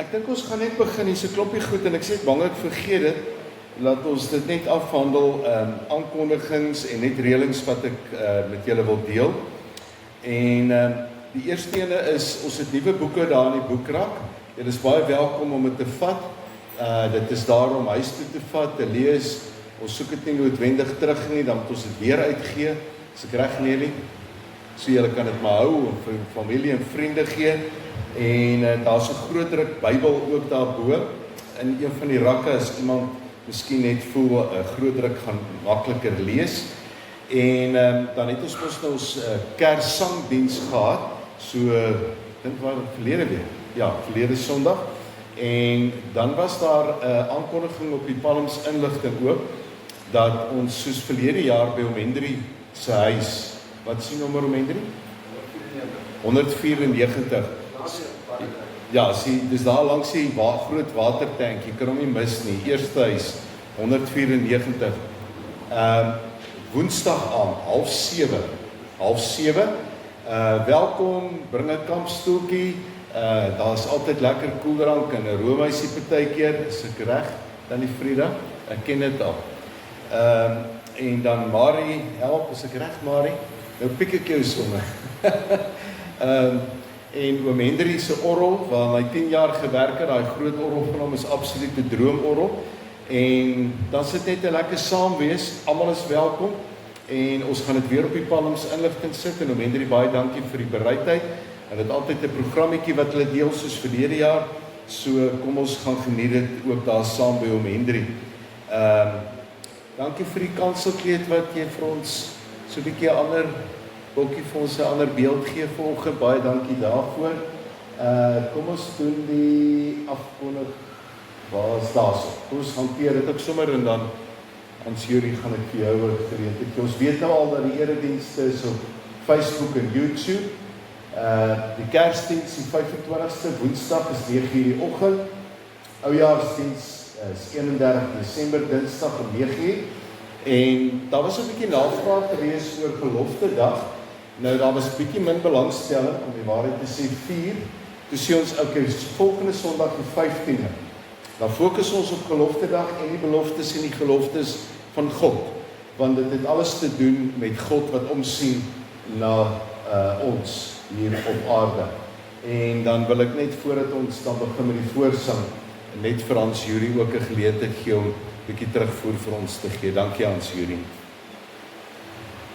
Ek dink ons gaan net begin, hier's 'n klompie goed en ek sê bang ek vergeet dit. Laat ons dit net afhandel, aankondigings en net reëlings wat ek met julle wil deel. En die eerste ene is, ons het nuwe boeke daar in die boekrak. Julle is baie welkom om dit te vat. Dit is daar om huis toe te vat, te lees. Ons soek dit nie noodwendig terug nie, dan moet ons dit weer uitgee. As ek reg Nelly? So julle kan dit maar hou, en vir familie en vriende gee. En daar's 'n groot druk Bybel ook daarbo. In een van die rakke as iemand miskien net voel 'n groot druk gaan makliker lees. En dan het ons mos nou ons Kerssangdiens gehad. So dink waar verlede week. Ja, verlede Sondag. En dan was daar 'n aankondiging op die Palms inligting ook dat ons soos verlede jaar by Oom Hendrie se huis, wat sien nommer Oom Hendrie? 194. Ja, dis daar langs die groot watertank, jy kan hom nie mis nie. Eerste huis 194. Woensdag aand 6:30. Welkom, bring 'n kampstoeltjie. Daar's altyd lekker koeldrank en 'n roomhuisie partykeer, is ek reg? Dan die Frida, ek ken dit al. En dan Marie, help, is ek reg Marie? Nou pik ek jou sommer. En Oom Hendrie se orgel, waar hy 10 jaar gewerk het, daai groot orgel van hom is absoluut 'n droomorgel. En dan sit net 'n lekker saam wees, almal is welkom. En ons gaan dit weer op die Palms inligting sit en Oom Hendrie, baie dankie vir die bereidheid. Hulle het altyd 'n programmetjie wat hulle deel soos verlede jaar. So kom ons gaan geniet dit ook daar saam by Oom Hendrie. Dankie vir die kanselkleed wat jy vir ons so 'n bietjie ander bokkie vir ons 'n ander beeld gee vanoggend. Baie dankie daarvoor. Kom ons doen die afkondig. Waar is daarso? Kom ons hanteer dit ook sommer en dan ons jury gaan ek vir jou gereed. Ons weet nou al dat die eredienste is op Facebook en YouTube. Die Kersdiens die 25ste Woensdag is 9:00 die oggend. Oujaarsdiens is 31 Desember Dinsdag om 9:00. En daar was 'n bietjie navraag gewees oor Geloftedag. Nou daar was 'n bietjie min belangstelling om die waarheid te sê 4. Toe sê ons okay, volgende Sondag die 15de. Dan fokus ons op Geloftedag en die beloftes en die geloftes van God, want dit het alles te doen met God wat omsien na ons hier op aarde. En dan wil ek net voordat ons dan begin met die voorsang, net vir Hans Jury ook 'n geleentheid gee om 'n bietjie terugvoer vir ons te gee. Dankie Hans Jury.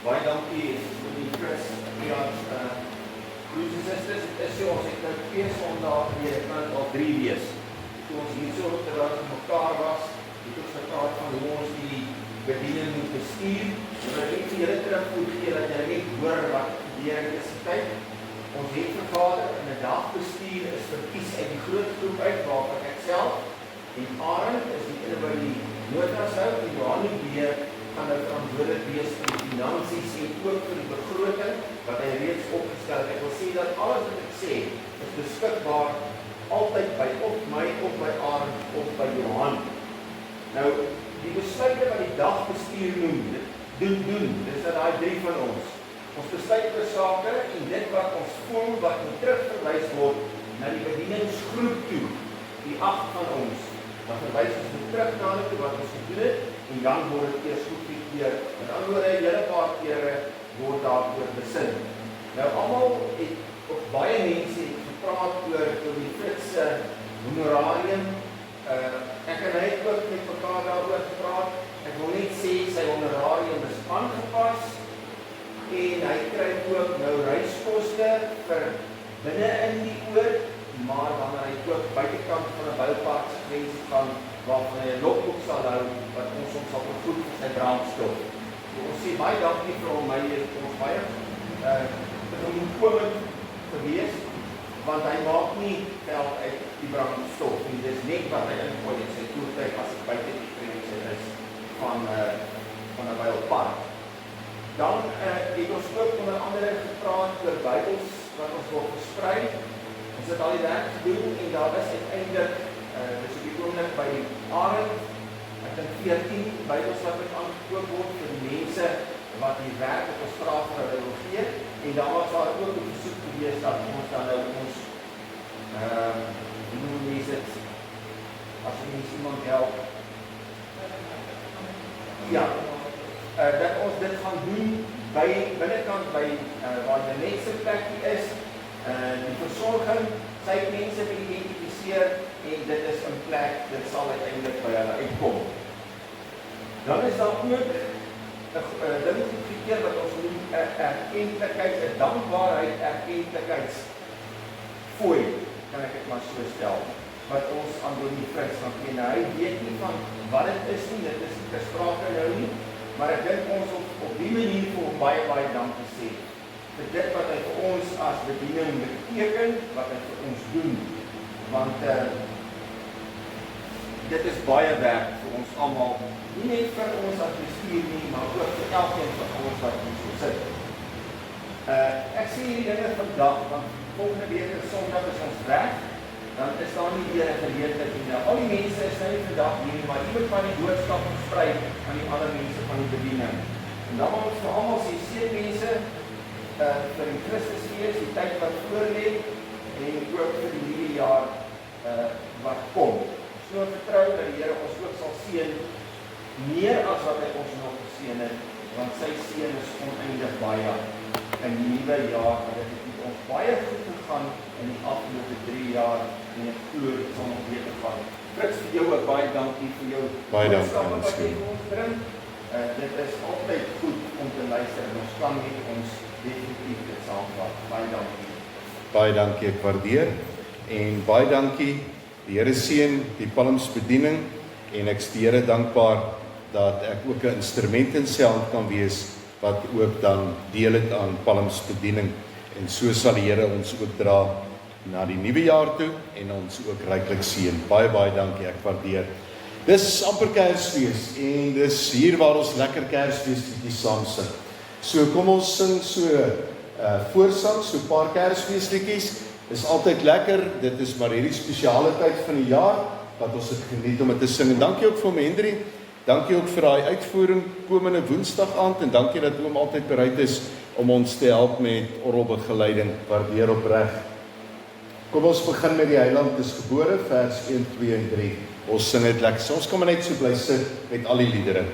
Baie dankie vir die Chris. Ja, broers en susters, dit is so, ons het nou 2 Sondae weer, dit kan al 3 wees. Toe ons hier so terwyl ons mekaar was, het ons gepraat van hoe ons die bediening moet bestuur. So ek het vir julle terugvoer gee dat julle net hoor wat gebeur in dese tyd. Ons het vergader en 'n dagbestuur is verkies uit die groot groep uit waarvan ek self en Arend is die ene by die notas hou en Johan weer gaan nou verantwoordelik wees vir die finansies en ook vir die begroting wat hy reeds opgestel het. Ek wil sê dat alles wat ek sê is beskikbaar altyd by of my of by Arend of by Johan. Nou, die besluite wat die dagbestuur doen, dis dat daai 3 van ons besluit oor sake en dit wat ons voel wat moet terugverwys word na die bedieningsgroep toe, die 8 van ons, dan verwys ons moet terug na hulle toe wat ons gedoen het en dan word dit eers goedgekeur. Met ander woorde, 'n hele paar kere word daaroor besin. Nou almal het of baie mense het gepraat oor die Frits se honorarium. Ek en hy het ook met mekaar daaroor gepraat. Ek wil net sê sy honorarium is aangepas en hy kry ook nou reiskoste vir binne in die oord, maar wanneer hy ook buitekant van 'n boupark se grens gaan waarvan hy 'n logboek sal hou wat ons sal vergoed vir sy brandstof. So, ons sê baie dankie vir hom, hy het ons baie komend gewees, want hy maak nie geld uit die brandstof nie, dis net wat hy ingooi in sy voertuig as hy buite die grense is van 'n boupark. Dan het ons ook onder andere gepraat oor Bybels wat ons wil versprei. Ons het al die werk gedoen en daar is uiteindelik, dis op die oomblik by Arend, ek dink 14 Bybels wat aangekoop word vir die mense wat die werk op ons vraag vir hulle wil gee. En dan was daar ook 'n versoek gewees dat ons dan nou ons, hoe noem mense dit, binnekant by waar die mense plekkie is, die versorging, sy mense identifiseer en dit is in plek, dit sal uiteindelik by hulle uitkom. Dan is daar ook ding gekeer wat ons noem erkentlikheid, 'n dankbaarheid erkentlikheidsfooi, kan ek dit maar so stel, wat ons aan Dominee Fritz gaan gee. Nou, hy weet nie van wat dit is nie, dit is nie ter sprake nou nie, maar ek dink ons op die manier vir hom baie dankie sê, vir dit wat hy vir ons as bediening beteken, wat hy vir ons doen, want dit is baie werk vir ons almal, nie net vir ons as bestuur nie, maar ook vir elkeen van ons wat ons sit. Ek sê hierdie dinge vandag, want volgende week is Sondag is ons werk, dan is daar nie weer 'n geleentheid nie. Nou, al die mense is nou nie vandag hier, maar iemand van die boodskap versprei aan die ander mense van die bediening. En dan wil ons vir almal sê, seën mense vir die Christusfees, die tyd wat voorlê, en ook vir die nuwe jaar wat kom. So vertrou dat die Here ons ook sal seën, meer as wat hy ons nog geseën het, want sy seën is oneindig baie in die nuwe jaar, want dit het ons baie goed gegaan in die afgelope 3 jaar, en ek glo dit sal nog beter gaan. Fritz, vir jou ook baie dankie vir jou boodskap wat jy vir ons bring. Dit is altyd goed om te luister, en ons kan nie ons definitief dit saamvat. Baie dankie. Baie dankie, ek waardeer, en baie dankie, die Here seën die Palmsbediening, en ek is die Here dankbaar dat ek ook 'n instrument in sy hand kan wees, wat ook dan deel het aan Palmsbediening, en so sal die Here ons ook dra na die nuwe jaar toe, en ons ook ryklik seën. Baie dankie, ek waardeer. Dis amper Kersfees, en dis hier waar ons lekker Kersfeesliedjies saam sing. So kom ons sing so voorsang, so 'n paar Kersfeesliedjies, is altyd lekker, dit is maar hierdie spesiale tyd van die jaar, wat ons het geniet om dit te sing, en dankie ook vir hom Hendrie, dankie ook vir daai uitvoering komende Woensdag aand, en dankie dat oom altyd bereid is om ons te help met orgelbegeleiding, waardeer opreg. Kom ons begin met die Heiland is gebore, vers 1, 2 en 3. Ons sing dit lekker, so ons kan maar net so bly sit met al die liedere.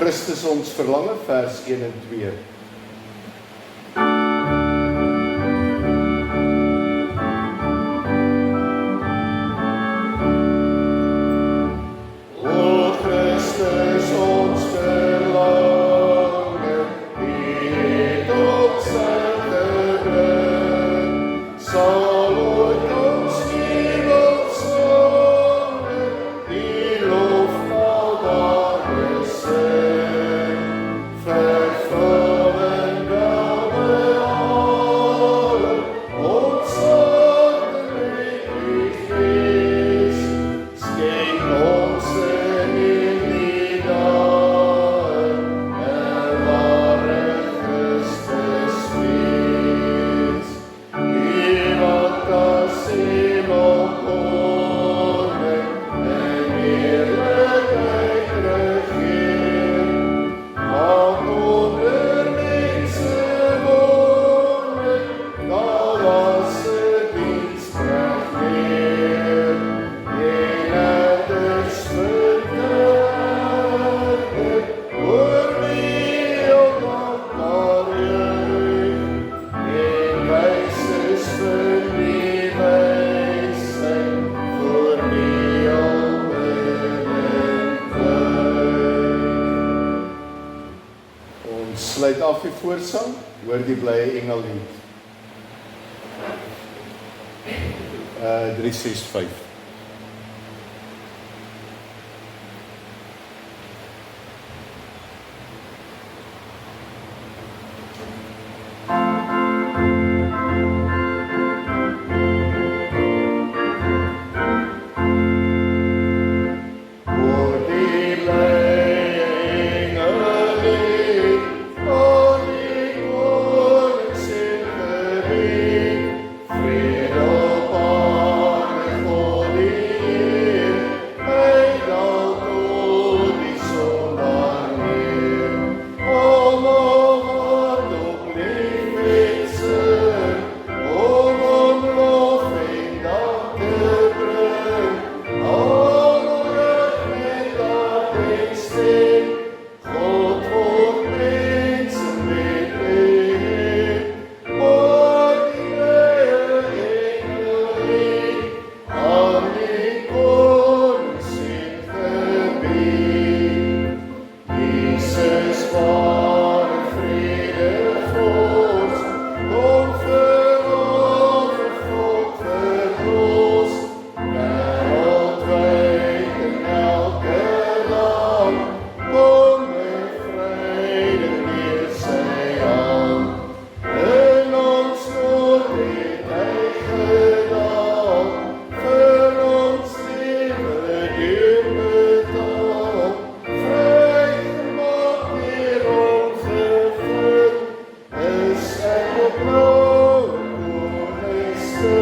Christus ons verlange, vers 1 en 2. O Christus ons verlange, sal ooit ons wêreld sonde, die lofbare sing, vervulling welbehae, ons harte met u gees, skenk ons in hierdie dae 'n ware Christus fees. Die wat as hemelkoning en heerlikheid regeer, maak onder mense woning, daar was 'n dienstkrag neer. En het is verklaard oor wie ook dankbaar juich, en wys is vir die wysheid, voor wie al binnenkruip. Ons sluit af die voorsang, hoor die blye engellied. 365. Hoor die blye engellied, van die koning se gebied, vrede op aarde, God die Heer, hy daalt tot die sondaar neer. Almal hart op lief met sing, om lof en dank te bring. Almal rug met hart en stem, God word mense met leer. Hoor die blye engellied, aan die koning se gebied. Jesus ware vrede vors, kom verlof God verlos, wêreldwyd in elke land, kom met vrede neer sy hand. In ons nood het hy gedaal, vir ons lewe duur betaal, vrygemaak deur ongevind, is ek op nou koningste.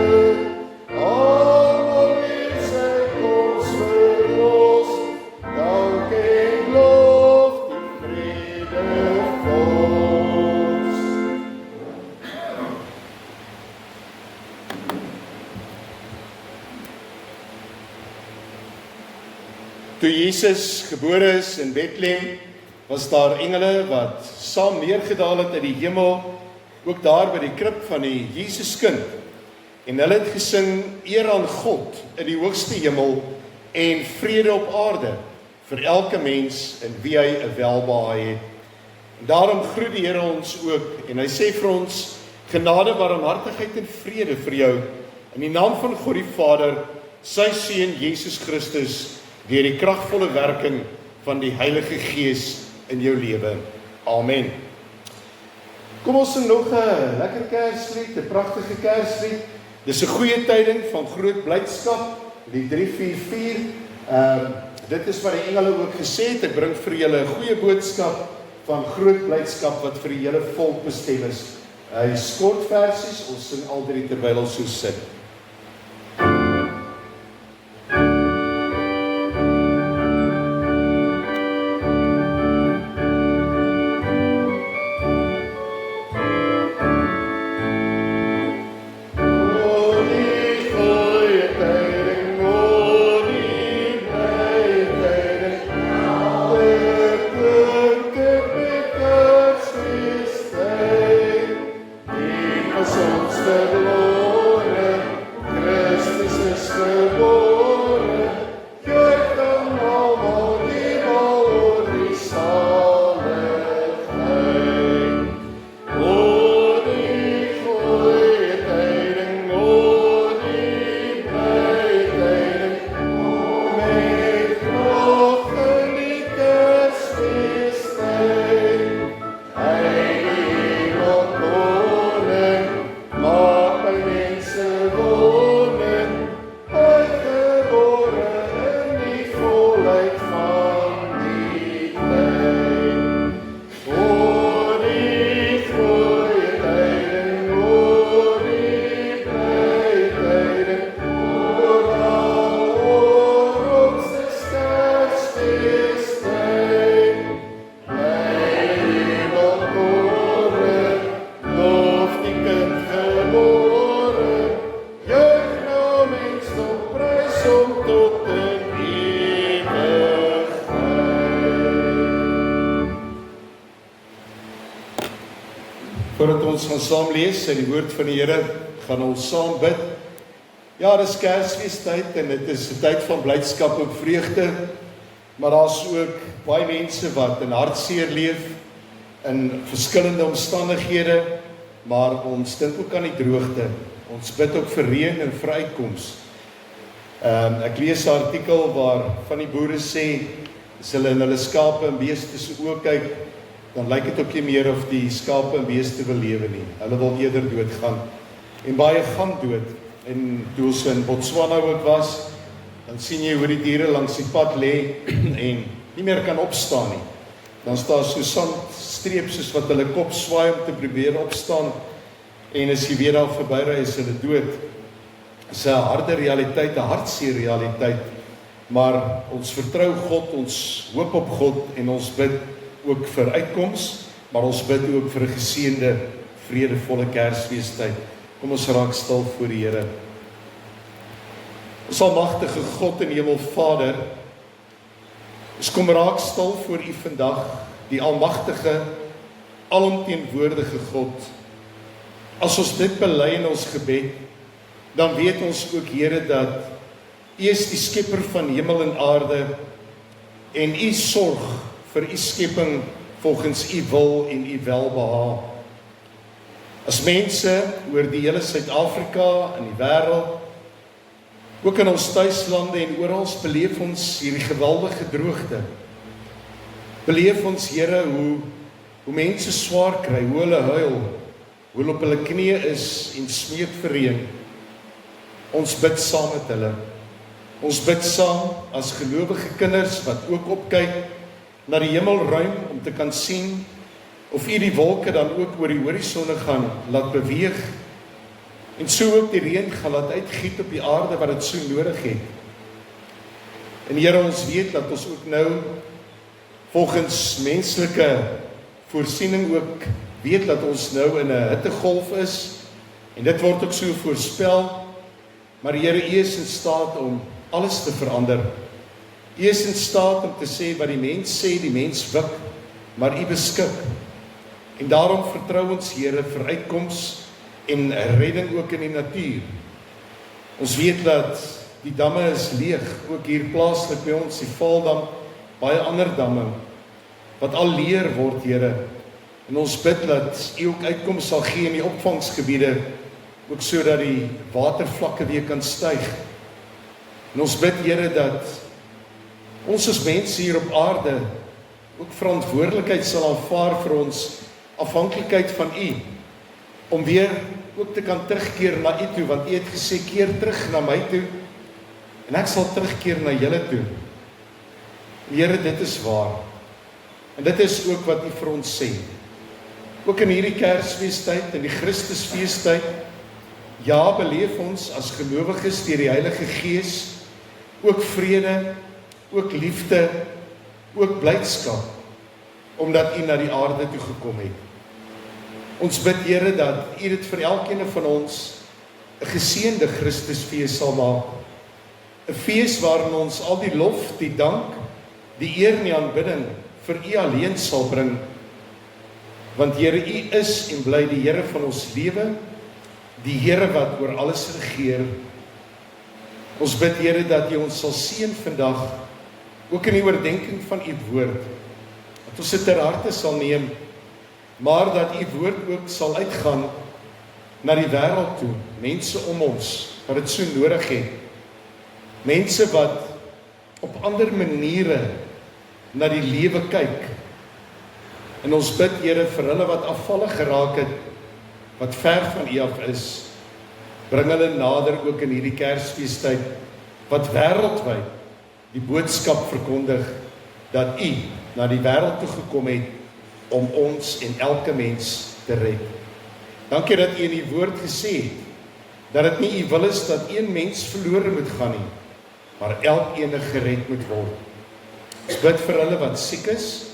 Almal leef sy koms verlos, dank en lof die vrede vors. Toe Jesus gebore is in Bethlehem, was daar engele wat saam neergedaal het uit die hemel, ook daar by die krib van die Jesuskind. En hulle het gesing, eer aan God in die hoogste hemel en vrede op aarde vir elke mens in wie hy 'n welbehae het. En daarom groet die Here ons ook en hy sê vir ons, genade, barmhartigheid en vrede vir jou in die naam van God die Vader, sy seun Jesus Christus, deur die kragvolle werking van die Heilige Gees in jou lewe. Amen. Kom ons sing nog 'n lekker Kerslied, 'n pragtige Kerslied. Dis 'n goeie tyding van groot blydskap, die 344. Dit is wat die engele ook gesê het, ek bring vir julle 'n goeie boodskap van groot blydskap wat vir die hele volk bestem is. Hy kort versies, ons sing al drie terwyl ons so sit. Ons te glorie ons gaan saam lees uit die woord van die Here, gaan ons saam bid. Ja, dis Kersfeestyd en dit is 'n tyd van blydskap en vreugde, maar daar's ook baie mense wat in hartseer leef in verskillende omstandighede, maar ons dink ook aan die droogte. Ons bid ook vir reën en vir uitkoms. Ek lees 'n artikel waar van die boere sê, as hulle in hulle skape en beeste se oë kyk, dan lyk dit ook nie meer of die skape en beeste wil lewe nie. Hulle wil eerder doodgaan. En baie gaan dood. En toe ons in Botswana ook was, dan sien jy hoe die diere langs die pad lê en nie meer kan opstaan nie. Dan staan so sandstreep soos wat hulle kop swaai om te probeer opstaan. En as jy weer daar verbyry is hulle dood. Dit is 'n harde realiteit, 'n hartseer realiteit. Maar ons vertrou God, ons hoop op God en ons bid ook vir uitkoms, maar ons bid ook vir 'n geseënde, vredevolle Kersfeestyd. Kom ons raak stil voor die Here. Ons almagtige God en Hemelvader, ons kom raak stil voor U vandag, die almagtige, alomteenwoordige God. As ons dit bely in ons gebed, dan weet ons ook, Here, dat U is die skepper van hemel en aarde en U sorg vir U skepping volgens U wil en U welbehaag. As mense oor die hele Suid-Afrika en die wêreld, ook in ons tuislande en oral beleef ons hierdie geweldige droogte. Beleef ons, Here, hoe mense swaar kry, hoe hulle huil, hoe hulle op hulle knieë is en smeek vir reën. Ons bid saam met hulle. Ons bid saam as gelowige kinders wat ook opkyk na die hemelruim om te kan sien of U die wolke dan ook oor die horisonne gaan laat beweeg en so ook die reën gaan laat uitgiet op die aarde wat dit so nodig het. En Here, ons weet dat ons ook nou volgens menslike voorsiening ook weet dat ons nou in 'n hittegolf is en dit word ook so voorspel, maar Here, U is in staat om alles te verander. U is in staat om te sê wat die mens sê, die mens wik, maar U beskik. En daarom vertrou ons, Here, vir uitkoms en redding ook in die natuur. Ons weet dat die damme is leeg, ook hier plaaslik by ons, die Vaaldam, baie ander damme, wat al leer word, Here. En ons bid dat U ook uitkoms sal gee in die opvangsgebiede, ook sodat die watervlakke weer kan styg. En ons bid, Here, dat ons as mense hier op aarde ook verantwoordelikheid sal aanvaar vir ons afhanklikheid van U, om weer ook te kan terugkeer na U toe, want U het gesê, keer terug na my toe, en ek sal terugkeer na julle toe. Here, dit is waar. En dit is ook wat U vir ons sê. Ook in hierdie Kersfeestyd, in die Christusfeestyd, ja, beleef ons as gelowiges deur die Heilige Gees ook vrede, ook liefde, ook blydskap, omdat U na die aarde toe gekom het. Ons bid, Here, dat U dit vir elkeen van ons 'n geseënde Christusfees sal maak. 'n Fees waarin ons al die lof, die dank, die eer en die aanbidding vir U alleen sal bring. Want Here, U is en bly die Here van ons lewe, die Here wat oor alles regeer. Ons bid, Here, dat U ons sal seën vandag, ook in die oordeenking van U woord, dat ons dit ter harte sal neem, maar dat U woord ook sal uitgaan na die wêreld toe, mense om ons, wat dit so nodig het, mense wat op ander maniere na die lewe kyk. En ons bid, Here, vir hulle wat afvallig geraak het, wat ver van U af is, bring hulle nader ook in hierdie Kersfeestyd, wat wêreldwyd die boodskap verkondig, dat U na die wêreld toe gekom het, om ons en elke mens te red. Dankie dat U in die woord gesê het, dat dit nie U wil is dat een mens verlore moet gaan nie, maar elkeen gered moet word. Ons bid vir hulle wat siek is.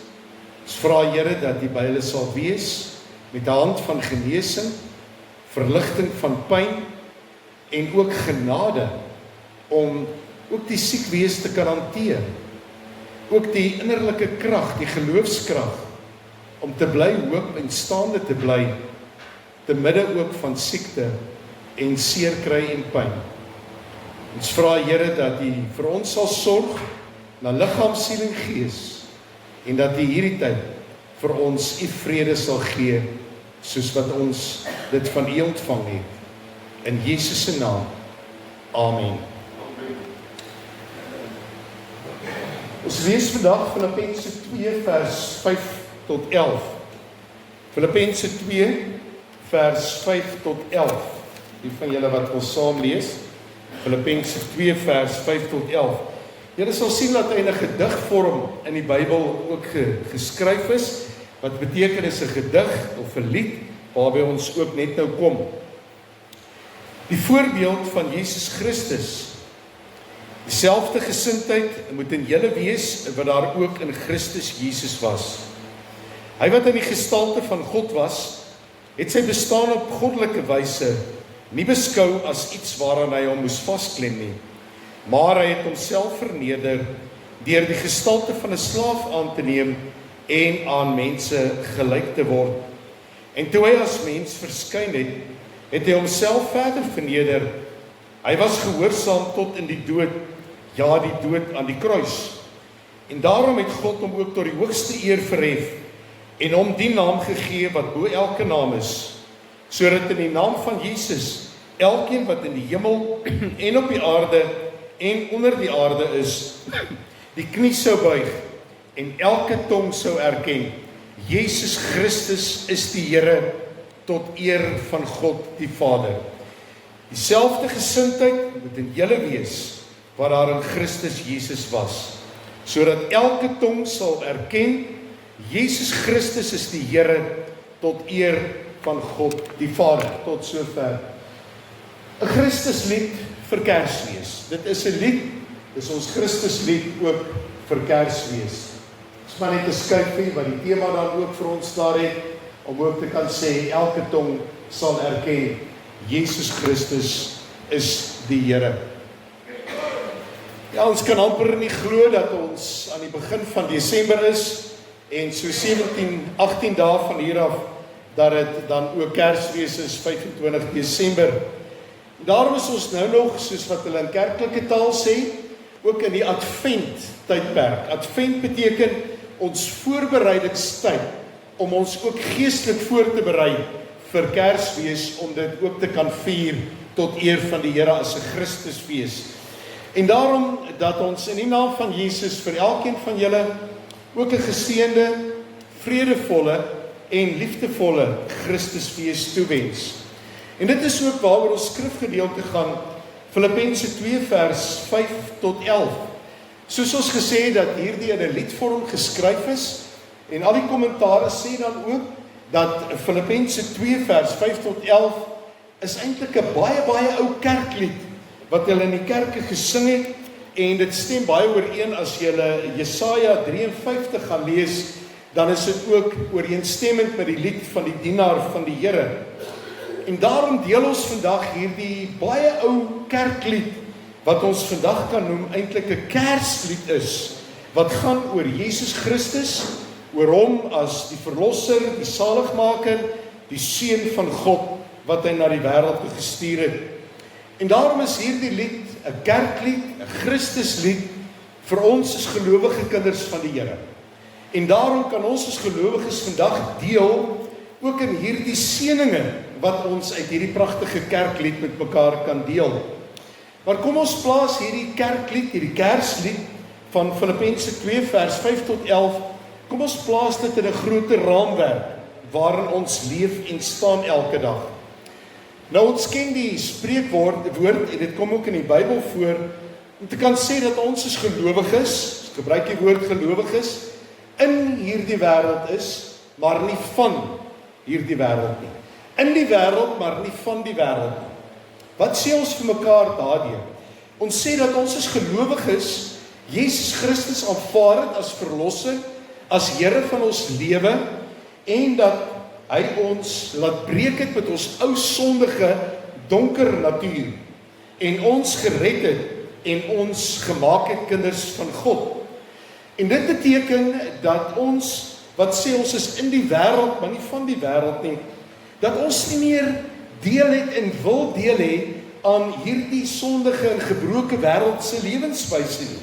Ons vra, Here, dat U by hulle sal wees, met 'n hand van genesing, verligting van pyn, en ook genade, om ook die siek wees te kan hanteer. Ook die innerlike krag, die geloofskrag, om te bly hoop en staande te bly, te midde ook van siekte en seerkry en pyn. Ons vra Here dat U vir ons sal sorg na liggaam, siel en gees, en dat U hierdie tyd vir ons U vrede sal gee, soos wat ons dit van U ontvang het. In Jesus se naam. Amen. Ons lees vandag Filippense 2 vers 5 tot 11. Filippense 2 vers 5 tot 11. Die van julle wat ons saam lees, Filippense 2 vers 5 tot 11. Julle sal sien dat hy in 'n gedigvorm in die Bybel ook geskryf is, wat beteken is 'n gedig of 'n lied, waarby ons ook net nou kom. Die voorbeeld van Jesus Christus, dieselfde gesindheid moet in julle wees, wat daar ook in Christus Jesus was. Hy wat in die gestalte van God was, het sy bestaan op goddelike wyse nie beskou as iets waaraan hy hom moes vasklem nie, maar hy het homself verneder deur die gestalte van 'n slaaf aan te neem en aan mense gelyk te word. En toe hy as mens verskyn het, het hy homself verder verneder. Hy was gehoorsaam tot in die dood, ja, die dood aan die kruis. En daarom het God hom ook tot die hoogste eer verhef en hom die naam gegee wat bo elke naam is, sodat in die naam van Jesus elkeen wat in die hemel en op die aarde en onder die aarde is, die knie sou buig en elke tong sou erken, Jesus Christus is die Here, tot eer van God die Vader. Dieselfde gesindheid moet in julle wees, wat daar in Christus Jesus was, sodat elke tong sal erken, Jesus Christus is die Here, tot eer van God die Vader. Tot sover. 'n Christuslied vir Kersfees. Dit is 'n lied, dis ons Christuslied ook vir Kersfees. Dis maar net 'n skyfie wat die tema dan ook vir ons daar het, om ook te kan sê, elke tong sal erken, Jesus Christus is die Here. Ja, ons kan amper nie glo dat ons aan die begin van Desember is, en so 17, 18 dae van hier af, dat dit dan ook Kersfees is, 25 Desember. Daarom is ons nou nog, soos wat hulle in kerklike taal sê, ook in die Advent tydperk. Advent beteken ons voorbereidingstyd, om ons ook geestelik voor te berei vir Kersfees, om dit ook te kan vier tot eer van die Here as 'n Christusfees. En daarom dat ons in die naam van Jesus vir elkeen van julle ook 'n geseënde, vredevolle en liefdevolle Christusfees toewens. En dit is ook waaroor ons skrifgedeelte gaan, Filippense 2 vers 5 tot 11. Soos ons gesê het dat hierdie in 'n liedvorm geskryf is, en al die kommentare sê dan ook, dat Filippense 2 vers 5 tot 11 is eintlik 'n baie ou kerklied, wat hulle in die kerke gesing het, en dit stem baie ooreen as julle Jesaja 53 gaan lees, dan is dit ook ooreenstemmend met die lied van die dienaar van die Here. En daarom deel ons vandag hierdie baie ou kerklied, wat ons vandag kan noem eintlik 'n Kerslied is, wat gaan oor Jesus Christus, oor hom as die verlosser, die saligmaker, die seun van God, wat hy na die wêreld toe gestuur het. En daarom is hierdie lied 'n kerklied, 'n Christuslied, vir ons as gelowige kinders van die Here. En daarom kan ons as gelowiges vandag deel, ook in hierdie seëninge, wat ons uit hierdie pragtige kerklied met mekaar kan deel. Maar kom ons plaas hierdie kerklied, hierdie Kerslied, van Filippense 2 vers 5 tot 11, kom ons plaas dit in 'n groter raamwerk, waarin ons leef en staan elke dag. Nou ons ken die spreekwoord, en dit kom ook in die Bybel voor, om te kan sê dat ons as gelowiges, gebruik die woord gelowiges, in hierdie wêreld is, maar nie van hierdie wêreld nie. In die wêreld, maar nie van die wêreld nie. Wat sê ons vir mekaar daardeur? Ons sê dat ons as gelowiges Jesus Christus aanvaar het as verlosser, as Here van ons lewe, en dat hy ons laat breek het met ons ou sondige, donker natuur, en ons gered het, en ons gemaak het kinders van God. En dit beteken dat ons, wat sê ons is in die wêreld, maar nie van die wêreld nie, dat ons nie meer deel het en wil deel hê aan hierdie sondige en gebroke wêreld se lewenswyse nie.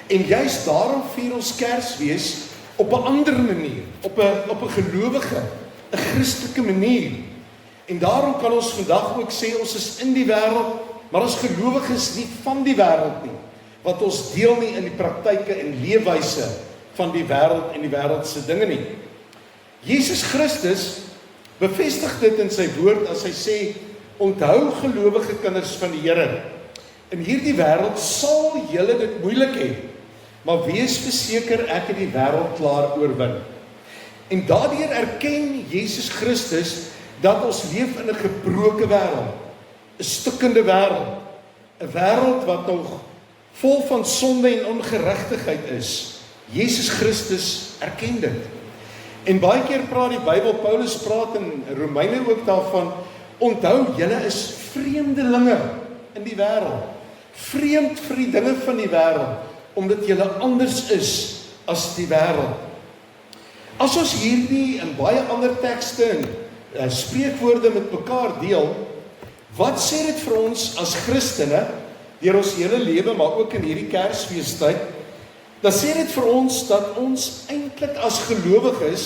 En juist daarom vier ons Kersfees op 'n ander manier, op 'n gelowige, 'n Christelike manier. En daarom kan ons vandag ook sê ons is in die wêreld, maar ons gelowiges nie van die wêreld nie, want ons deel nie in die praktyke en leefwyse van die wêreld en die wêreldse dinge nie. Jesus Christus bevestig dit in sy woord as hy sê, onthou gelowige kinders van die Here, in hierdie wêreld sal julle dit moeilik hê, maar wees verseker ek het die wêreld klaar oorwin. En daardeur erken Jesus Christus dat ons leef in 'n gebroke wêreld, 'n stikkende wêreld, 'n wêreld wat nog vol van sonde en ongeregtigheid is. Jesus Christus erken dit. En baie keer praat die Bybel, Paulus praat in Romeine ook daarvan, onthou, julle is vreemdelinge in die wêreld, vreemd vir die dinge van die wêreld, omdat julle anders is as die wêreld. As ons hierdie en baie ander tekste en spreekwoorde met mekaar deel, wat sê dit vir ons as Christene, deur ons hele lewe, maar ook in hierdie Kersfeestyd, dan sê dit vir ons dat ons eintlik as gelowiges,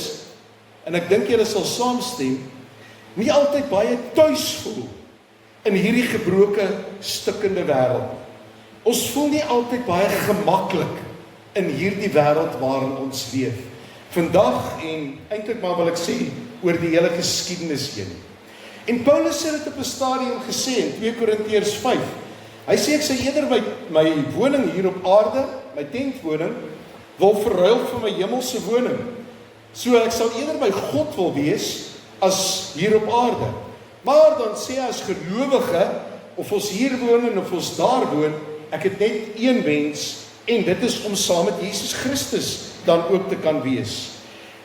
en ek dink julle sal saamstem, nie altyd baie tuis voel in hierdie gebroke, stikkende wêreld. Ons voel nie altyd baie gemaklik in hierdie wêreld waarin ons leef. Vandag en eintlik maar wil ek sê, oor die hele geskiedenis heen. En Paulus het dit op 'n stadium gesê in 2 Korintiërs 5. Hy sê ek sê eerder my woning hier op aarde, my tentwoning, wil verruil vir my hemelse woning. So ek sal eerder by God wil wees as hier op aarde. Maar dan sê hy as gelowige, of ons hier woon en of ons daar woon, ek het net een wens, en dit is om saam met Jesus Christus dan ook te kan wees.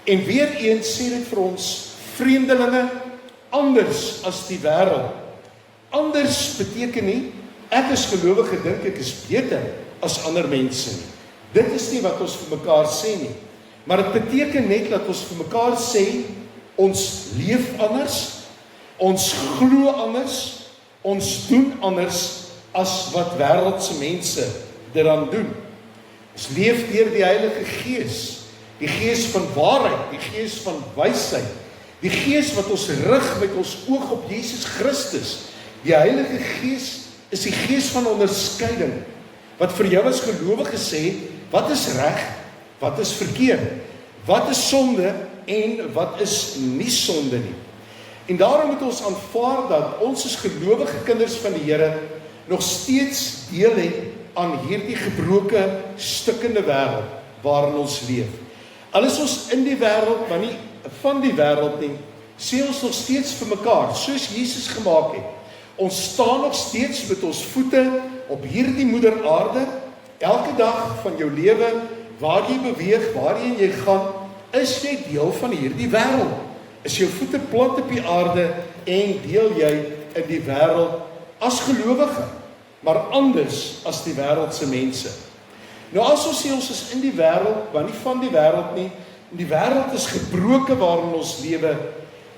En weer eens sê dit vir ons, vreemdelinge, anders as die wêreld. Anders beteken nie, ek as gelowige dink ek is beter as ander mense nie. Dit is nie wat ons vir mekaar sê nie. Maar dit beteken net dat ons vir mekaar sê, ons leef anders, ons glo anders, ons doen anders as wat wêreldse mense dit dan doen. Ons leef deur die Heilige Gees, die Gees van waarheid, die Gees van wysheid, die Gees wat ons rig met ons oog op Jesus Christus. Die Heilige Gees is die Gees van onderskeiding, wat vir jou as gelowige sê, wat is reg, wat is verkeerd, wat is sonde en wat is nie sonde nie. En daarom moet ons aanvaar dat ons as gelowige kinders van die Here nog steeds deel het aan hierdie gebroke, stikkende wêreld waarin ons leef. Al is ons in die wêreld, maar nie van die wêreld nie, sê ons nog steeds vir mekaar, soos Jesus gemaak het. Ons staan nog steeds met ons voete op hierdie moeder aarde, elke dag van jou lewe, waar jy beweeg, waarheen jy gaan, is jy deel van hierdie wêreld. Is jou voete plat op die aarde en deel jy in die wêreld as gelowige, maar anders as die wêreldse mense. Nou as ons sê ons is in die wêreld, maar nie van die wêreld nie, en die wêreld is gebroke waarin ons lewe,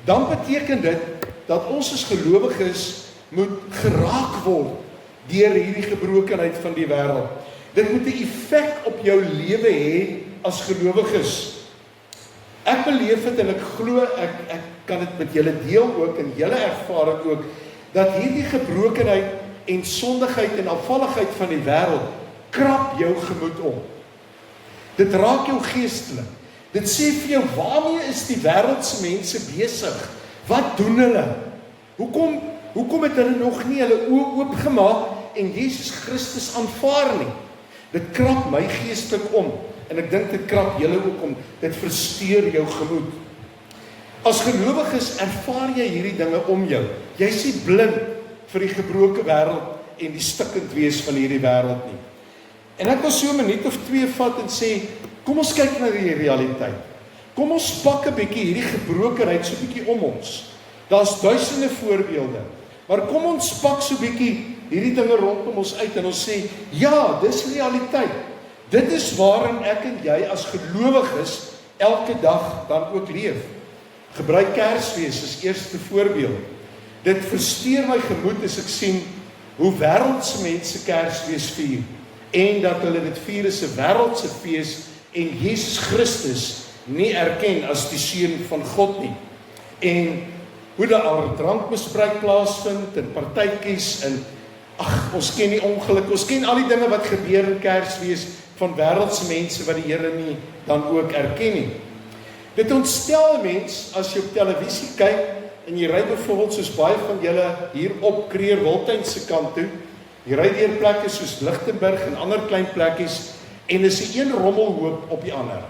dan beteken dit dat ons as gelowiges moet geraak word deur hierdie gebrokenheid van die wêreld. Dit moet 'n effek op jou lewe hê as gelowiges. Ek beleef dit en ek glo ek kan dit met julle deel ook en julle ervaring ook, dat hierdie gebrokenheid en sondigheid en afvalligheid van die wêreld krap jou gemoed om. Dit raak jou geestelik. Dit sê vir jou, waarmee is die wêreldse mense besig? Wat doen hulle? Hoekom het hulle nog nie hulle oë oopgemaak en Jesus Christus aanvaar nie? Dit krap my geestelik om. En ek dink dit krap julle ook om. Dit versteur jou gemoed. As gelowiges ervaar jy hierdie dinge om jou. Jy is nie blind vir die gebroke wêreld en die stikkend wees van hierdie wêreld nie. En ek wil so 'n minuut of 2 vat en sê, kom ons kyk na die realiteit. Kom ons pak 'n bietjie hierdie gebrokenheid so 'n bietjie om ons. Daar's duisende voorbeelde. Maar kom ons pak so 'n bietjie hierdie dinge rondom ons uit en ons sê, ja, dis realiteit. Dit is waarin ek en jy as gelowiges elke dag dan ook leef. gebruik Kersfees as eerste voorbeeld. Dit versteur my gemoed as ek sien hoe wêreldse mense Kersfees vier en dat hulle dit vier as 'n wêreldse fees en Jesus Christus nie erken as die seun van God nie. En hoe daar drankmisbruik plaasvind en partytjies en ons ken die ongeluk, ons ken al die dinge wat gebeur in Kersfees van wêreldse mense wat die Here nie dan ook erken nie. Dit ontstel 'n mens as jy op televisie kyk en jy ry byvoorbeeld soos baie van julle hier op Kreer Wildtuin se kant toe. Jy ry deur plekke soos Lichtenburg en ander klein plekkies en is 'n een rommelhoop op die ander.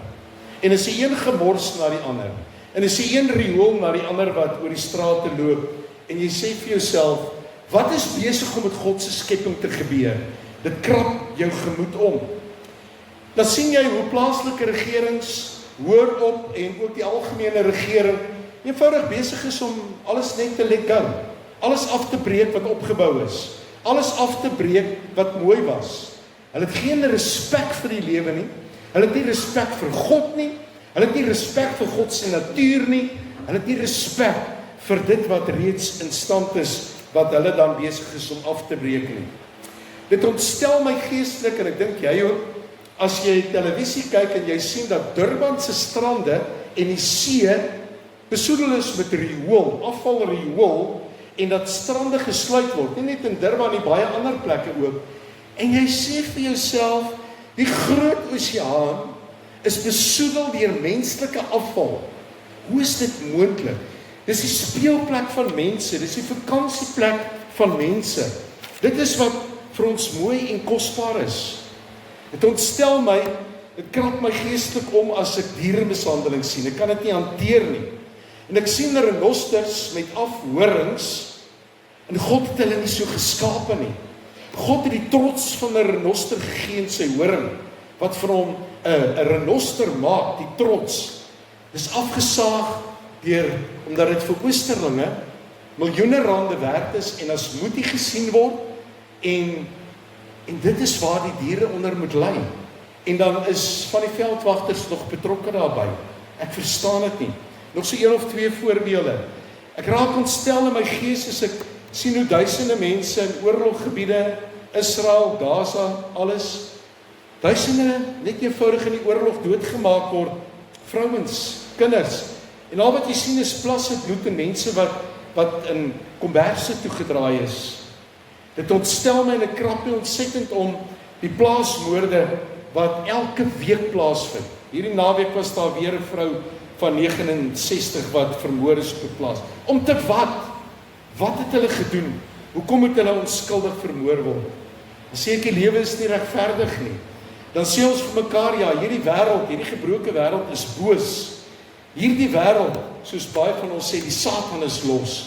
En is 'n een gemors na die ander. En is 'n een riool na die ander wat oor die strate loop. En jy sê vir jouself, wat is besig om met God se skepping te gebeur? Dit krap jou gemoed om. Dan sien jy hoe plaaslike regerings hoor op en ook die algemene regering eenvoudig besig is om alles net te let go. Alles af te breek wat opgebou is. Alles af te breek wat mooi was. Hulle het geen respek vir die lewe nie. Hulle het nie respek vir God nie. Hulle het nie respek vir God se natuur nie. Hulle het nie respek vir dit wat reeds in stand is, wat hulle dan besig is om af te breek nie. Dit ontstel my geestelik en ek dink jy ook, as jy televisie kyk en jy sien dat Durban se strande en die see besoedel is met riool, afvalriool, en dat strande gesluit word, nie net in Durban nie, baie ander plekke ook. En jy sê vir jouself, die groot oseaan is besoedel deur menslike afval. Hoe is dit moontlik? Dis die speelplek van mense, dis die vakansieplek van mense. Dit is wat vir ons mooi en kosbaar is. Dit ontstel my, dit krap my geestelik om as ek dieremishandeling sien. Ek kan dit nie hanteer nie. En ek sien renosters met afhorings, en God het hulle nie so geskape nie. God het die trots van 'n renoster gegee in sy horing, wat vir hom 'n renoster maak, die trots. Dis afgesaag omdat dit vir oosterlinge miljoene rande werd is en as moetie gesien word en dit is waar die diere onder moet ly. En dan is van die veldwagters nog betrokke daarbey. Ek verstaan dit nie. Nog so 1 of 2 voorbeelde. Ek raak ontstel in my gees as ek sien hoe duisende mense in oorloggebiede, Israel, Gaza, alles, duisende net eenvoudig in die oorlog doodgemaak word, vrouens, kinders. En al wat jy sien is plasse bloed en mense wat in komberse toegedraai is. Dit ontstel my en ek krap my ontsettend om die plaasmoorde wat elke week plaasvind. Hierdie naweek was daar weer 'n vrou van 69 wat vermoor is op 'n plaas. Om te wat? Wat het hulle gedoen? Hoekom moet hulle onskuldig vermoor word? Dan sê ek die lewe is nie regverdig nie. Dan sê ons vir mekaar, ja, hierdie wêreld, hierdie gebroke wêreld is boos. Hierdie wêreld, soos baie van ons sê, die Satan is los.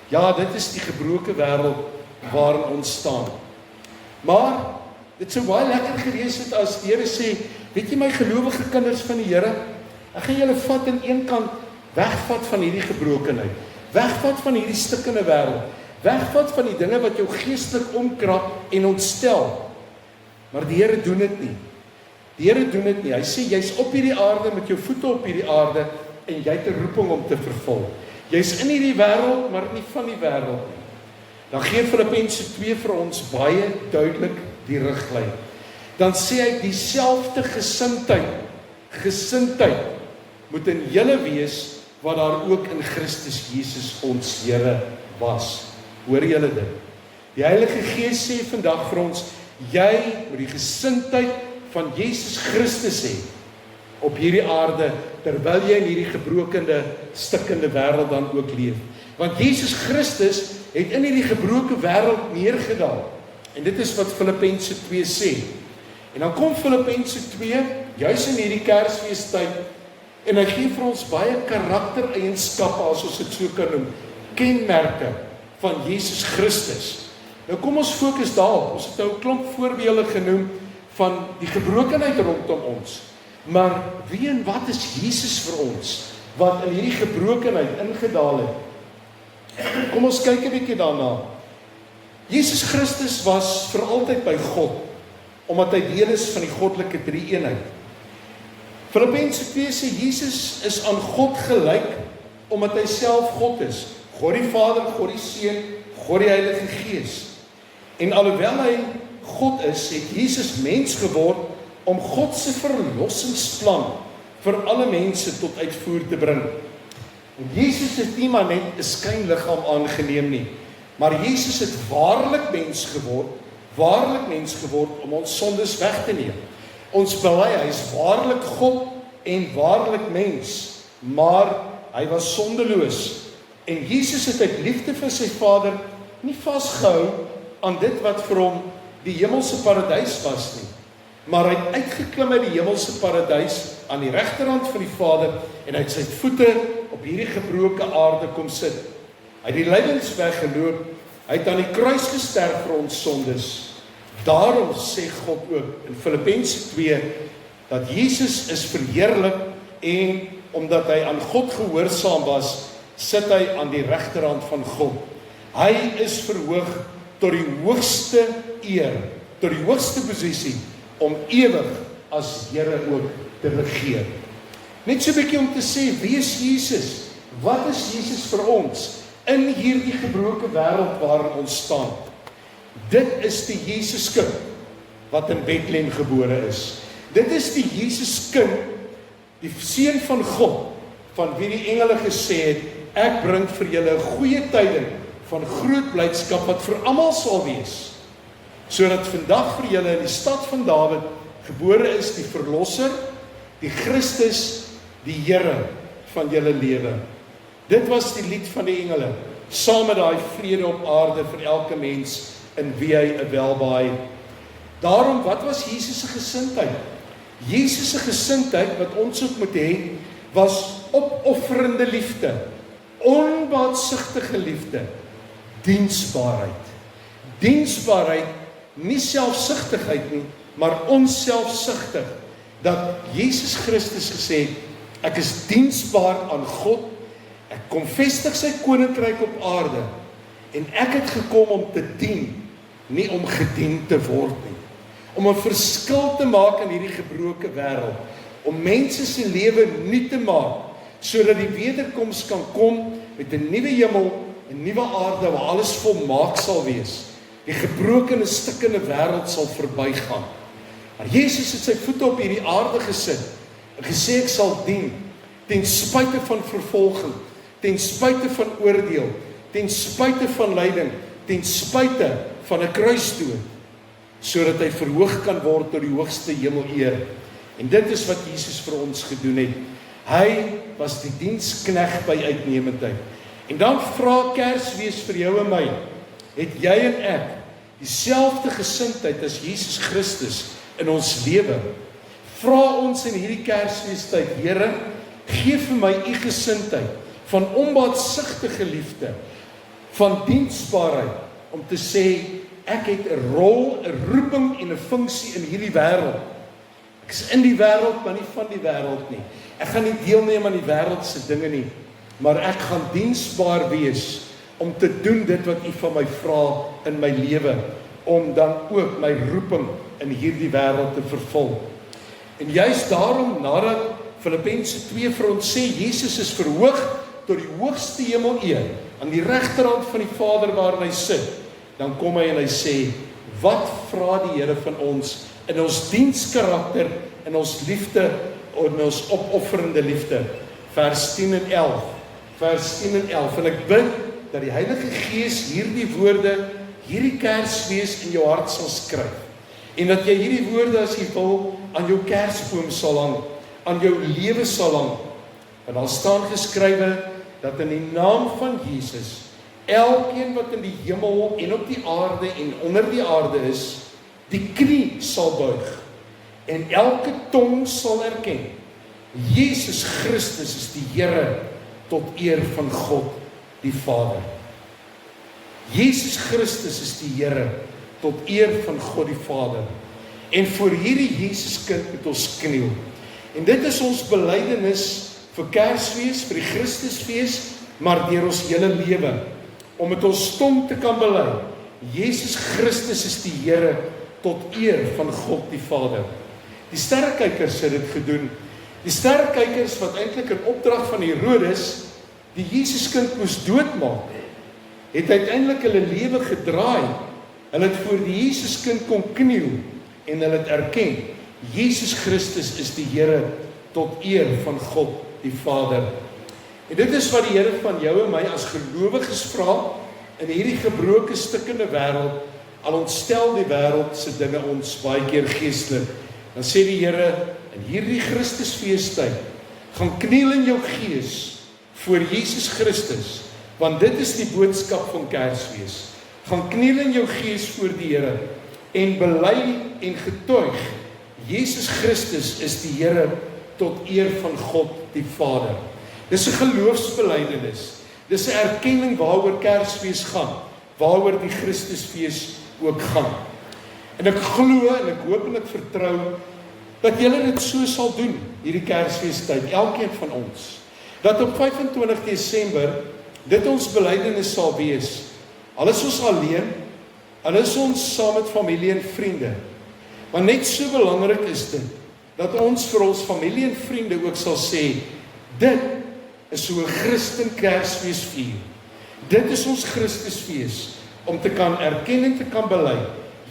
Ja, dit is die gebroke wêreld waarin ons staan. Maar dit sou baie lekker gewees het as die Here sê, weet jy my gelowige kinders van die Here, ek gaan julle vat aan een kant, wegvat van hierdie gebrokenheid, wegvat van hierdie stikkende wêreld, wegvat van die dinge wat jou geestelik omkrap en ontstel. Maar die Here doen dit nie. Die Here doen dit nie. Hy sê, jy's op hierdie aarde met jou voete op hierdie aarde en jy het 'n roeping om te vervul. Jy's in hierdie wêreld, maar nie van die wêreld nie. Dan gee Filippense 2 vir ons baie duidelik die riglyn. Dan sê hy dieselfde gesindheid moet in julle wees wat daar ook in Christus Jesus ons Here was. Hoor julle dit? Die Heilige Gees sê vandag vir ons, jy moet die gesindheid van Jesus Christus hê op hierdie aarde, terwyl jy in hierdie gebrokende, stikkende wêreld dan ook leef. Want Jesus Christus het in hierdie gebroke wêreld neergedaal. En dit is wat Filippense 2 sê. En dan kom Filippense 2, juis in hierdie Kersfeestyd, en hy gee vir ons baie karaktereienskappe, as ons dit so kan noem, kenmerke van Jesus Christus. Nou kom ons fokus daarop. Ons het nou 'n klomp voorbeelde genoem van die gebrokenheid rondom ons. Maar wie en wat is Jesus vir ons, wat in hierdie gebrokenheid ingedaal het? Kom ons kyk 'n bietjie daarna. Jesus Christus was vir altyd by God, omdat hy deel is van die goddelike drie-eenheid. Filippense 2 sê, Jesus is aan God gelyk omdat hy self God is. God die Vader, God die Seun, God die Heilige Gees. En alhoewel hy God is, het Jesus mens geword om God se verlossingsplan vir alle mense tot uitvoer te bring. En Jesus het nie maar net 'n skynliggaam aangeneem nie, maar Jesus het waarlik mens geword om ons sondes weg te neem. Ons bely, hy is waarlik God en waarlik mens, maar hy was sondeloos. En Jesus het uit liefde vir sy Vader nie vasgehou aan dit wat vir hom die hemelse paradys was nie, maar hy het uitgeklim uit die hemelse paradys aan die regterhand van die Vader en hy het sy voete op hierdie gebroke aarde kom sit. Hy het die lydensweg geloop, hy het aan die kruis gesterf vir ons sondes. Daarom sê God ook in Filippense 2 dat Jesus is verheerlik en omdat hy aan God gehoorsaam was, sit hy aan die regterhand van God. Hy is verhoog tot die hoogste eer, tot die hoogste posisie om ewig as Here ook te regeer. Net so 'n bietjie om te sê, wie is Jesus? Wat is Jesus vir ons in hierdie gebroke wêreld waarin ons staan? Dit is die Jesuskind wat in Bethlehem gebore is. Dit is die Jesuskind, die Seun van God, van wie die engele gesê het, ek bring vir julle 'n goeie tyding van groot blydskap wat vir almal sal wees, sodat vandag vir julle in die stad van Dawid gebore is die Verlosser, die Christus, die Here van julle lewe. Dit was die lied van die engele, saam met daai vrede op aarde vir elke mens in wie hy 'n welbehae. Daarom, wat was Jesus se gesindheid? Jesus se gesindheid wat ons ook moet hê, was opofferende liefde, onbaatsigtige liefde, diensbaarheid. Diensbaarheid, nie selfsugtigheid nie, maar onselfsugtig. Dat Jesus Christus gesê het, ek is diensbaar aan God, ek kom vestig sy koninkryk op aarde, en ek het gekom om te dien, nie om gedien te word nie. Om 'n verskil te maak in hierdie gebroke wêreld, om mense se lewe nuut te maak, sodat die wederkoms kan kom met 'n nuwe hemel, 'n nuwe aarde waar alles volmaak sal wees. Die gebroke en stikkende wêreld sal verbygaan. Maar Jesus het sy voete op hierdie aarde gesit en gesê ek sal dien, ten spyte van vervolging, ten spyte van oordeel, ten spyte van lyding, ten spyte van 'n kruisdood, sodat hy verhoog kan word tot die hoogste hemeleer. En dit is wat Jesus vir ons gedoen het. Hy was die diensknegt by uitnemendheid. En dan vra Kersfees vir jou en my, het jy en ek dieselfde gesindheid as Jesus Christus in ons lewe? Vra ons in hierdie Kersfeestyd, Here, gee vir my u gesindheid van onbaatsigtige liefde, van diensbaarheid, om te sê, ek het 'n rol, 'n roeping en 'n funksie in hierdie wêreld. Ek is in die wêreld, maar nie van die wêreld nie. Ek gaan nie deelneem aan die wêreld se dinge nie, maar ek gaan diensbaar wees om te doen dit wat u van my vra in my lewe, om dan ook my roeping in hierdie wêreld te vervul. En juist daarom, nadat Filippense 2 vir ons sê, Jesus is verhoog tot die hoogste hemeleer, aan die regterhand van die Vader waarin hy sit, dan kom hy en hy sê, wat vra die Here van ons in ons dienskarakter, in ons liefde, in ons opofferende liefde? Vers 10 en 11. Vers 10 en 11. En ek bid dat die Heilige Gees hierdie woorde, hierdie Kersfees in jou hart sal skryf. En dat jy hierdie woorde, as jy wil, aan jou kersboom sal hang, aan jou lewe sal hang. En daar staan geskrywe dat in die naam van Jesus, elkeen wat in die hemel en op die aarde en onder die aarde is, die knie sal buig en elke tong sal erken, Jesus Christus is die Here tot eer van God die Vader. Jesus Christus is die Here tot eer van God die Vader. En voor hierdie Jesuskind moet ons kniel. En dit is ons belydenis vir Kersfees, vir die Christusfees, maar deur ons hele lewe, om met ons tong te kan bely, Jesus Christus is die Here tot eer van God die Vader. Die sterrekykers het dit gedoen. Die sterrekykers wat eintlik in opdrag van Herodes die Jesuskind moes doodmaak, het uiteindelik hulle lewe gedraai. Hulle het voor die Jesuskind kon kniel en hulle het erken, Jesus Christus is die Here tot eer van God die Vader. En dit is wat die Here van jou en my as gelowiges vra in hierdie gebroke stikkende wêreld, al ontstel die wêreld se dinge ons baie keer geestelik. Dan sê die Here in hierdie Christusfeestyd, gaan kniel in jou gees voor Jesus Christus, want dit is die boodskap van Kersfees. Gaan kniel in jou gees voor die Here en bely en getuig, Jesus Christus is die Here tot eer van God die Vader. Dis 'n geloofsbelydenis. Dis 'n erkenning waaroor Kersfees gaan, waaroor die Christusfees ook gaan. En ek glo en ek hoop en ek vertrou dat julle dit so sal doen hierdie Kersfeestyd, elkeen van ons. Dat op 25 Desember dit ons belydenis sal wees. Al is ons alleen, al is ons saam met familie en vriende. Maar net so belangrik is dit dat ons vir ons familie en vriende ook sal sê, dit is hoe 'n Christen Kersfees vier. Dit is ons Christusfees om te kan erken en te kan bely.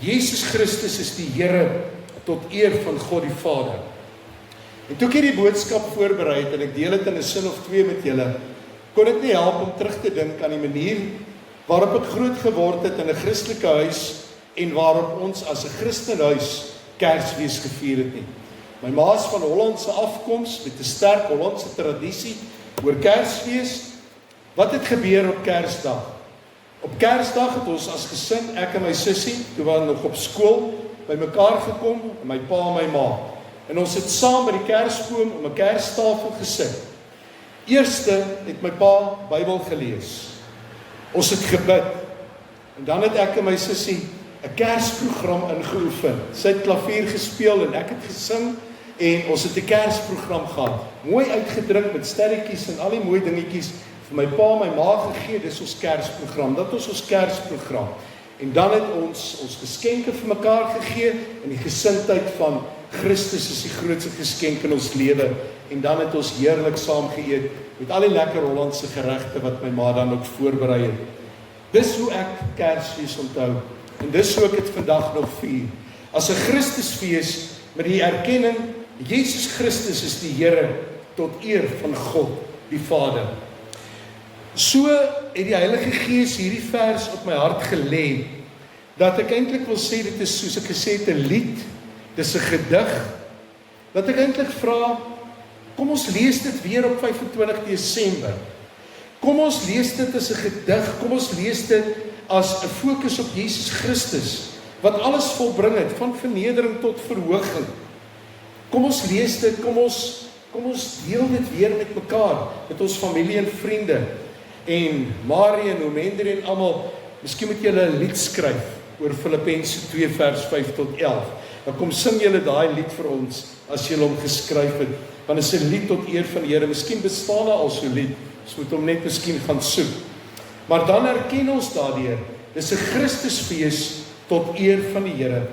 Jesus Christus is die Here tot eer van God die Vader. En toe ek hierdie boodskap voorberei het en ek deel dit in 'n sin of twee met julle, kon ek nie help om terug te dink aan die manier waarop ek groot geword het in 'n Christelike huis en waarop ons as 'n Christenhuis Kersfees gevier het nie. My ma is van Hollandse afkoms met 'n sterk Hollandse tradisie oor Kersfees. Wat het gebeur op Kersdag? Op Kersdag het ons as gesin, ek en my sussie, toe waren nog op skool, by mekaar gekom, my pa en my ma. En ons het saam by die Kersboom om 'n Kerstafel gesit. Eerste het my pa Bybel gelees. Ons het gebid. En dan het ek en my sussie 'n Kersprogram ingeoefen. Sy het klavier gespeel en ek het gesing en ons het 'n Kersprogram gehad. Mooi uitgedruk met sterretjies en al die mooi dingetjies vir my pa en my ma gegee. Dis ons Kersprogram. Dat was ons Kersprogram. En dan het ons geskenke vir mekaar gegee in die gesindheid van Christus is die grootste geskenk in ons lewe. En dan het ons heerlik saam geëet met al die lekker Hollandse geregte wat my ma dan ook voorberei het. Dis hoe ek Kersfees onthou. En dis hoe ek dit vandag nog vier. As 'n Christusfees met die erkenning, Jesus Christus is die Here tot eer van God die Vader. So het die Heilige Gees hierdie vers op my hart gelê, dat ek eintlik wil sê, dit is soos ek gesê het, 'n lied, dis 'n gedig, dat ek eintlik vra, kom ons lees dit weer op 25 Desember. Kom ons lees dit as 'n gedig, kom ons lees dit as 'n fokus op Jesus Christus, wat alles volbring het, van vernedering tot verhoging. Kom ons lees dit, kom ons deel dit weer met mekaar, met ons familie en vriende. En Marie en Omender en almal, miskien moet julle 'n lied skryf oor Filippense 2 vers 5 tot 11. Dan kom sing julle daai lied vir ons as julle hom geskryf het. Want dit is 'n lied tot eer van die Here. Miskien bestaan daar al so 'n lied. Ons moet hom net miskien gaan soek. Maar dan erken ons daardeur, dis 'n Christusfees tot eer van die Here.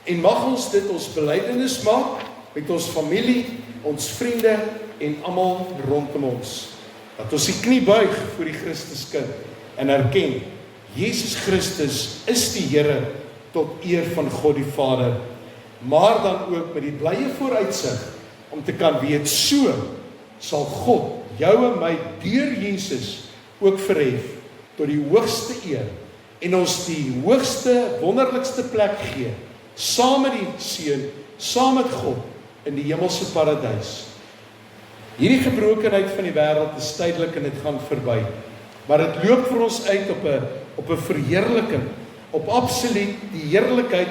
En mag ons dit ons belydenis maak met ons familie, ons vriende en almal rondom ons. Dat ons die knie buig voor die Christuskind en erken, Jesus Christus is die Here tot eer van God die Vader. Maar dan ook met die blye vooruitsig om te kan weet, so sal God jou en my deur Jesus ook verhef tot die hoogste eer en ons die hoogste, wonderlikste plek gee, saam met die Seun, saam met God in die hemelse paradys. Hierdie gebrokenheid van die wêreld is tydelik en dit gaan verby. Maar dit loop vir ons uit op 'n verheerliking, op absoluut die heerlikheid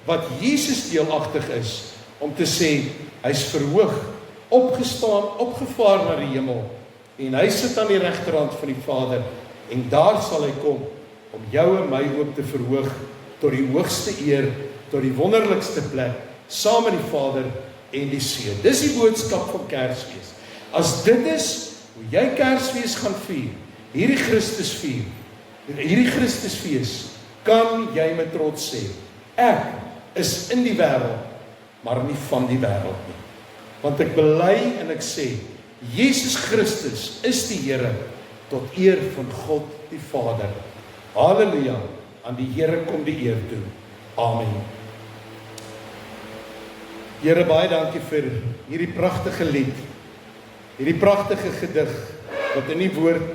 wat Jesus deelagtig is, om te sê, hy's verhoog, opgestaan, opgevaar na die hemel, en hy sit aan die regterhand van die Vader, en daar sal hy kom, om jou en my ook te verhoog, tot die hoogste eer, tot die wonderlikste plek, saam met die Vader en die Seun. Dis die boodskap van Kersfees. As dit is hoe jy Kersfees gaan vier, hierdie Christusfees, kan jy met trots sê, ek is in die wêreld, maar nie van die wêreld nie. Want ek bely en ek sê, Jesus Christus is die Here tot eer van God die Vader. Halleluja, aan die Here kom die eer toe. Amen. Here, baie dankie vir hierdie pragtige lied, hierdie pragtige gedig, wat in die woord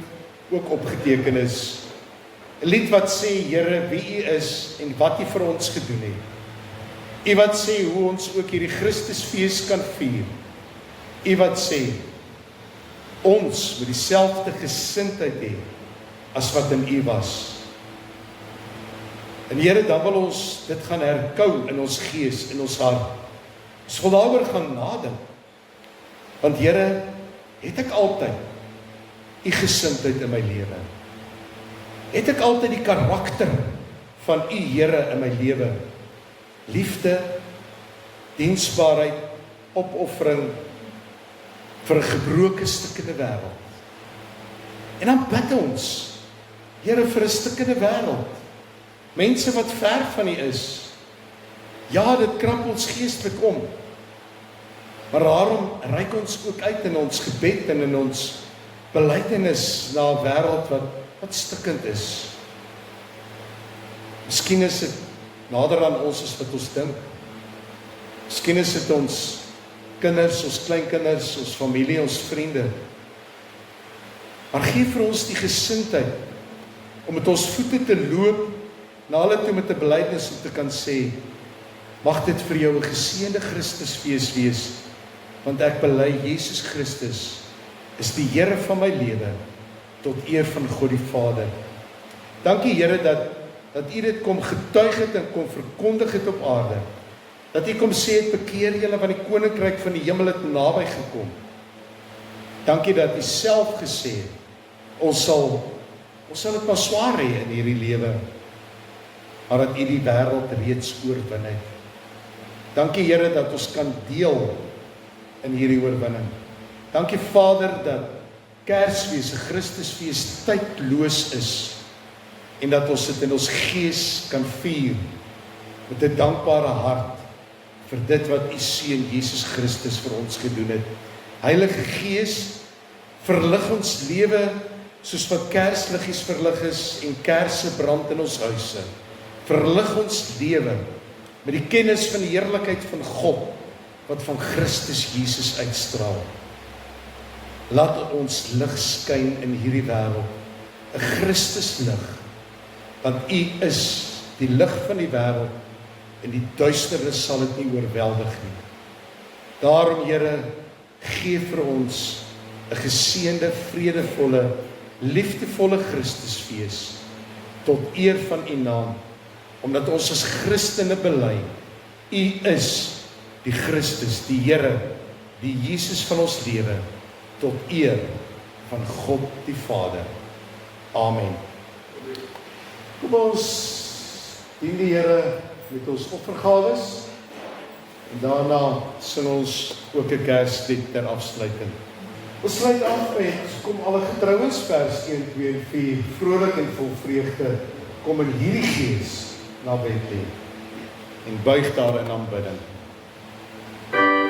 ook opgeteken is. 'n Lied wat sê, Here, wie U is en wat U vir ons gedoen het. U wat sê hoe ons ook hierdie Christusfees kan vier. U wat sê, ons moet dieselfde gesindheid hê as wat in U was. En Here, dan wil ons dit gaan herkou in ons gees, in ons hart. Ons wil daaroor gaan nadink. Want Here, het ek altyd U gesindheid in my lewe? Het ek altyd die karakter van U, Here, in my lewe? Liefde, diensbaarheid, opoffering vir 'n gebroke stukkende wêreld. En dan bid ons, Here, vir 'n stukkende wêreld. Mense wat ver van U is. Ja, dit krap ons geestelik om. Maar daarom reik ons ook uit in ons gebed en in ons belydenis na 'n wêreld wat stukkend is. Miskien is dit nader aan ons as wat ons dink. Miskien is dit ons kinders, ons kleinkinders, ons familie, ons vriende. Maar gee vir ons die gesindheid om met ons voete te loop na hulle toe met 'n belydenis om te kan sê, mag dit vir jou 'n geseënde Christusfees wees, want ek bely Jesus Christus is die Here van my lewe, tot eer van God die Vader. Dankie Here dat U dit kom getuig het en kom verkondig het op aarde. Dat U kom sê het, bekeer julle want die koninkryk van die hemel het naby gekom. Dankie dat U self gesê het, ons sal dit maar swaar hê in hierdie lewe, maar dat U die wêreld reeds oorwin het. Dankie Here dat ons kan deel in hierdie oorwinning. Dankie Vader dat Kersfees, 'n Christusfees tydloos is en dat ons dit in ons gees kan vier met 'n dankbare hart vir dit wat U Seun Jesus Christus vir ons gedoen het. Heilige Gees, verlig ons lewe soos wat kersliggies verlig is en kersse brand in ons huise. Verlig ons lewe met die kennis van die heerlikheid van God wat van Christus Jesus uitstraal. Laat ons lig skyn in hierdie wêreld, 'n Christuslig, want U is die lig van die wêreld en die duisternis sal dit nie oorweldig nie. Daarom Here, gee vir ons 'n geseënde, vredevolle, liefdevolle Christusfees tot eer van U naam, omdat ons as Christene bely, U is die Christus, die Here, die Jesus van ons lewe, tot eer van God die Vader. Amen. Kom ons dien die Here met ons offergawes en daarna sing ons ook 'n Kerslied ter afsluiting. Ons sluit af met kom alle getroues, vers 1, 2 en 4, vrolik en vol vreugde, kom in hierdie gees na Bethlehem en buig daar in aanbidding. Oh,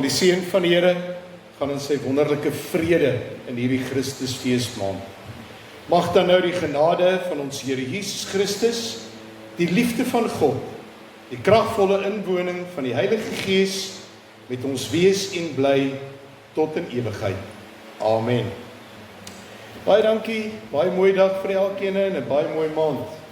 die seën van die Here gaan in sy wonderlike vrede in hierdie Christusfeesmaand. Mag dan nou die genade van ons Here Jesus Christus, die liefde van God, die kragvolle inwoning van die Heilige Gees met ons wees en bly tot in ewigheid. Amen. Baie dankie, baie mooi dag vir elkeen en 'n baie mooi maand.